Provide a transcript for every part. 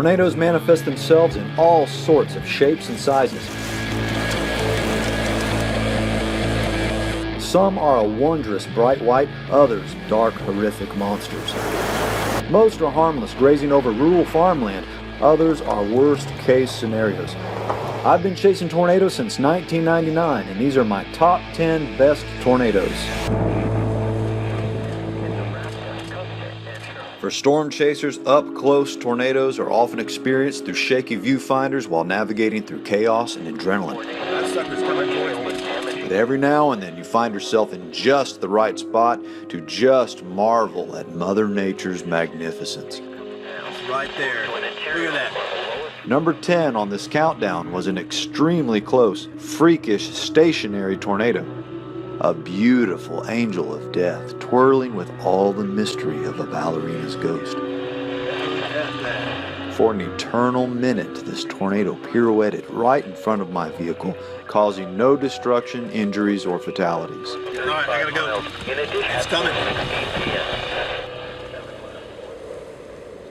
Tornadoes manifest themselves in all sorts of shapes and sizes. Some are a wondrous bright white, others dark, horrific monsters. Most are harmless, grazing over rural farmland. Others are worst-case scenarios. I've been chasing tornadoes since 1999, and these are my top 10 best tornadoes. For storm chasers, up-close tornadoes are often experienced through shaky viewfinders while navigating through chaos and adrenaline. That sucker's coming towards me. But every now and then you find yourself in just the right spot to just marvel at Mother Nature's magnificence. It's right there. Look at that. Number 10 on this countdown was an extremely close, freakish, stationary tornado. A beautiful angel of death, twirling with all the mystery of a ballerina's ghost. For an eternal minute, this tornado pirouetted right in front of my vehicle, causing no destruction, injuries, or fatalities. All right, I gotta go. It's coming.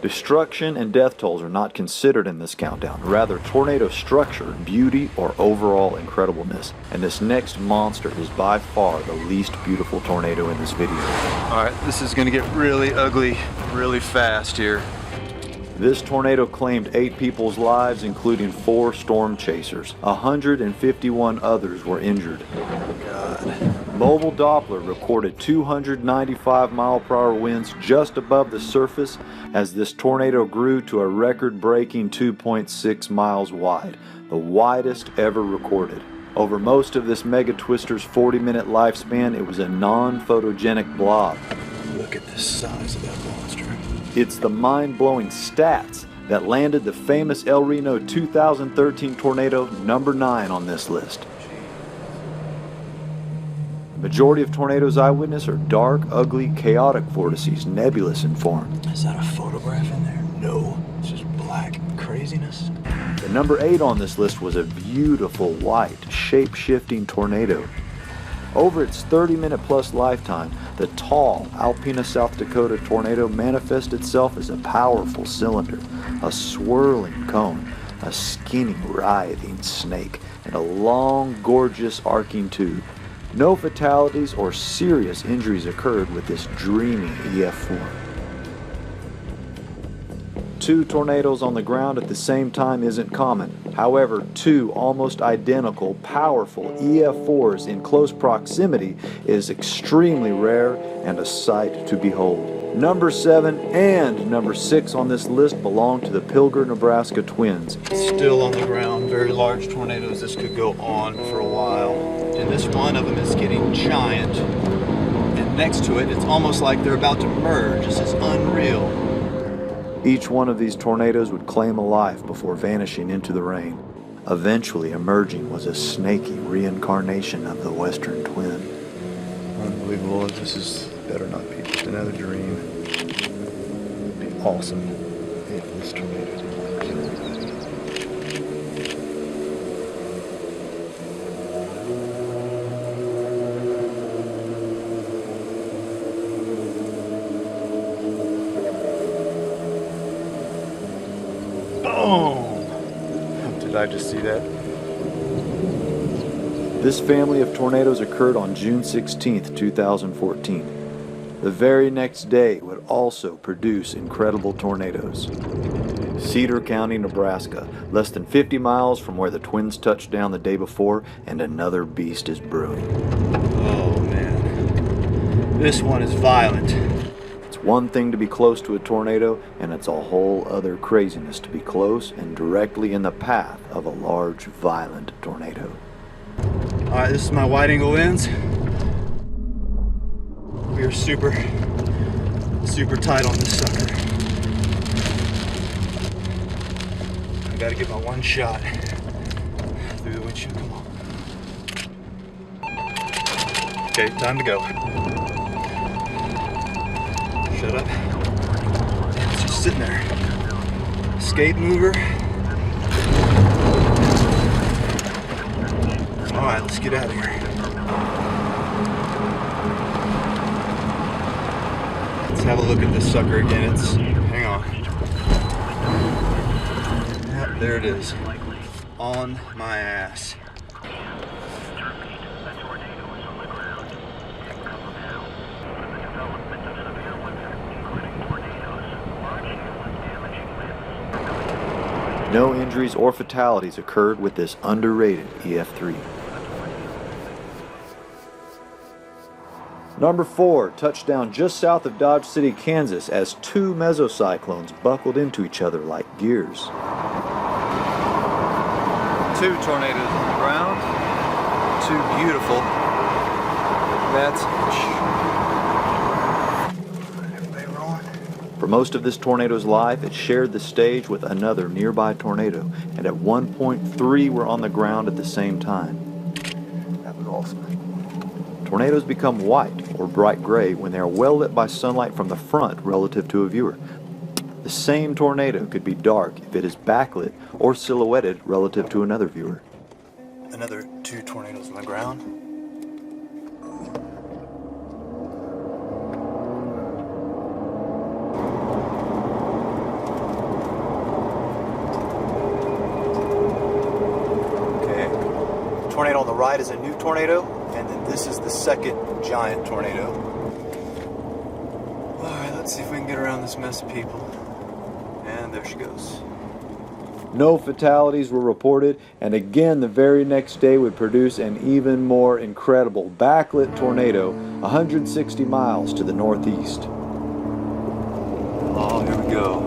Destruction and death tolls are not considered in this countdown, rather tornado structure, beauty, or overall incredibleness. And this next monster is by far the least beautiful tornado in this video. All right, this is gonna get really ugly really fast here. This tornado claimed 8 people's lives, including 4 storm chasers. 151 others were injured. God. Mobile Doppler recorded 295-mile-per-hour winds just above the surface as this tornado grew to a record-breaking 2.6 miles wide, the widest ever recorded. Over most of this mega twister's 40-minute lifespan, it was a non-photogenic blob. Look at the size of that monster. It's the mind-blowing stats that landed the famous El Reno 2013 tornado number 9 on this list. Majority of tornadoes I witness are dark, ugly, chaotic vortices, nebulous in form. Is that a photograph in there? No, it's just black craziness. The number 8 on this list was a beautiful white, shape-shifting tornado. Over its 30-minute plus lifetime, the tall Alpena, South Dakota tornado manifests itself as a powerful cylinder, a swirling cone, a skinny, writhing snake, and a long, gorgeous arcing tube. No fatalities or serious injuries occurred with this dreamy EF4. 2 tornadoes on the ground at the same time isn't common. However, 2 almost identical, powerful EF4s in close proximity is extremely rare and a sight to behold. Number 7 and number 6 on this list belong to the Pilger, Nebraska twins. Still on the ground, very large tornadoes. This could go on for a while. And this one of them is getting giant. And next to it, it's almost like they're about to merge. This is unreal. Each one of these tornadoes would claim a life before vanishing into the rain. Eventually emerging was a snaky reincarnation of the Western twin. Unbelievable. This better not be just another dream. It'd be awesome if this tornado didn't kill everybody. Boom! Did I just see that? This family of tornadoes occurred on June 16, 2014. The very next day would also produce incredible tornadoes. Cedar County, Nebraska, less than 50 miles from where the twins touched down the day before, and another beast is brewing. Oh man, this one is violent. It's one thing to be close to a tornado, and it's a whole other craziness to be close and directly in the path of a large, violent tornado. All right, this is my wide angle lens. We are super tight on this sucker. I gotta get my one shot through the windshield. Come on. Okay, time to go. Shut up. It's just sitting there. Escape mover. All right, let's get out of here. Let's have a look at this sucker again. Hang on. There it is. On my ass. No injuries or fatalities occurred with this underrated EF3. Number 4, touchdown just south of Dodge City, Kansas, as two mesocyclones buckled into each other like gears. Two tornadoes on the ground. Two beautiful. That's everybody rolling. For most of this tornado's life, it shared the stage with another nearby tornado, and at one point 3 were on the ground at the same time. That was awesome. Tornadoes become white or bright gray when they are well lit by sunlight from the front relative to a viewer. The same tornado could be dark if it is backlit or silhouetted relative to another viewer. Another two tornadoes on the ground. Okay. Tornado on the right is a new tornado, and then this is the second giant tornado. Alright, let's see if we can get around this mess of people. And there she goes. No fatalities were reported, and again the very next day would produce an even more incredible backlit tornado 160 miles to the northeast. Oh, here we go.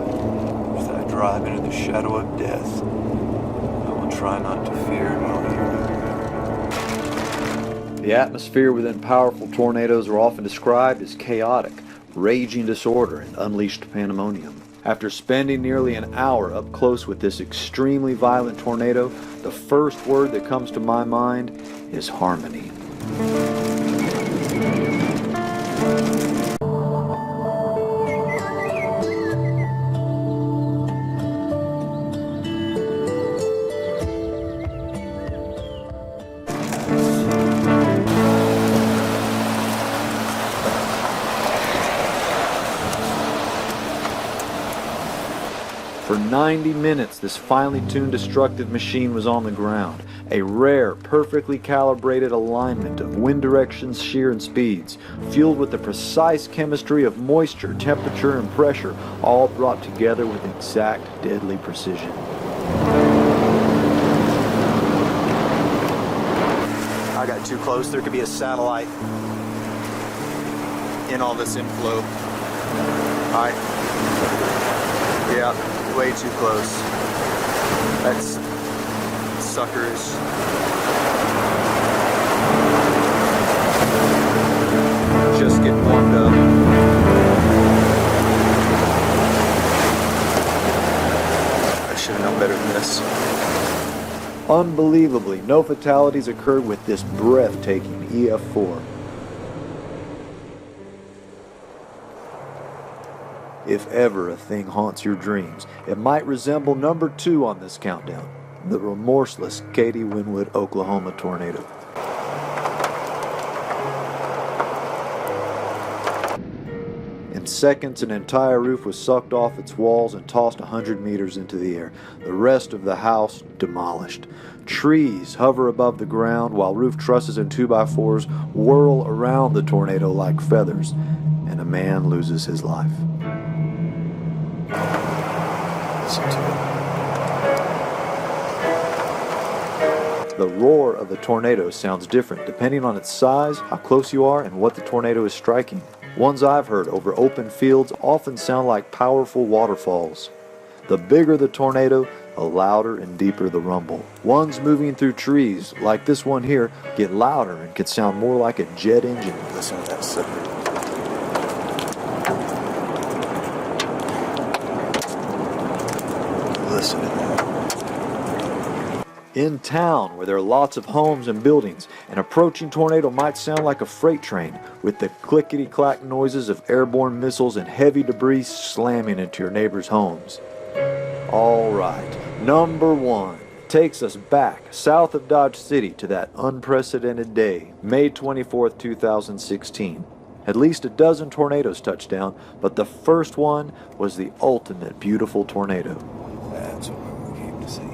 As I drive into the shadow of death, I will try not to fear no evil. The atmosphere within powerful tornadoes are often described as chaotic, raging disorder, and unleashed pandemonium. After spending nearly an hour up close with this extremely violent tornado, the first word that comes to my mind is harmony. For 90 minutes, this finely tuned destructive machine was on the ground. A rare, perfectly calibrated alignment of wind directions, shear, and speeds, fueled with the precise chemistry of moisture, temperature, and pressure, all brought together with exact, deadly precision. I got too close. There could be a satellite in all this inflow. Yeah. Way too close. That's suckers. Just getting warmed up. I should have known better than this. Unbelievably, no fatalities occurred with this breathtaking EF4. If ever a thing haunts your dreams, it might resemble number 2 on this countdown, the remorseless Katy Winwood, Oklahoma tornado. In seconds, an entire roof was sucked off its walls and tossed 100 meters into the air. The rest of the house demolished. Trees hover above the ground while roof trusses and 2x4s whirl around the tornado like feathers, and a man loses his life. Listen to it. The roar of the tornado sounds different depending on its size, how close you are, and what the tornado is striking. Ones I've heard over open fields often sound like powerful waterfalls. The bigger the tornado, the louder and deeper the rumble. Ones moving through trees, like this one here, get louder and can sound more like a jet engine. Listen to that sucker. Listen to that. In town, where there are lots of homes and buildings, an approaching tornado might sound like a freight train, with the clickety-clack noises of airborne missiles and heavy debris slamming into your neighbors' homes. All right, number 1 takes us back south of Dodge City to that unprecedented day, May 24th, 2016. At least a dozen tornadoes touched down, but the first one was the ultimate beautiful tornado. That's what we came to see.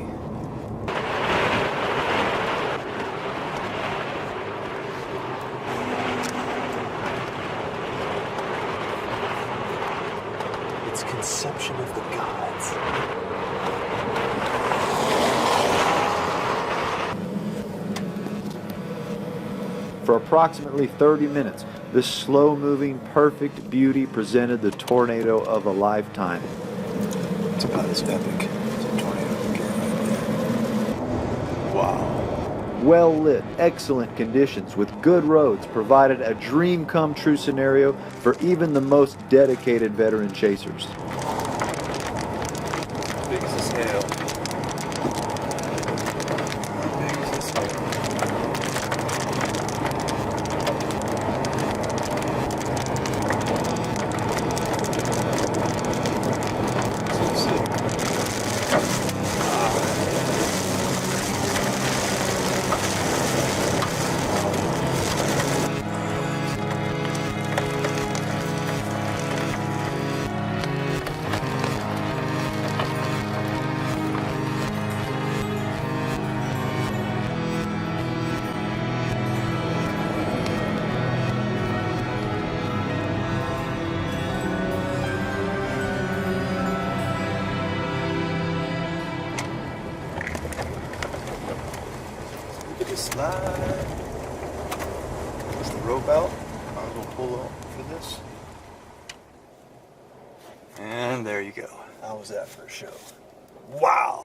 deception of the gods. For approximately 30 minutes, this slow-moving, perfect beauty presented the tornado of a lifetime. It's about as epic as a tornado can get right there. Wow. Well-lit, excellent conditions with good roads provided a dream-come-true scenario for even the most dedicated veteran chasers. Big as this hail. Big as this hail. So sick. Slide. Push the rope out. Might as well pull up for this. And there you go. How was that for a show? Wow.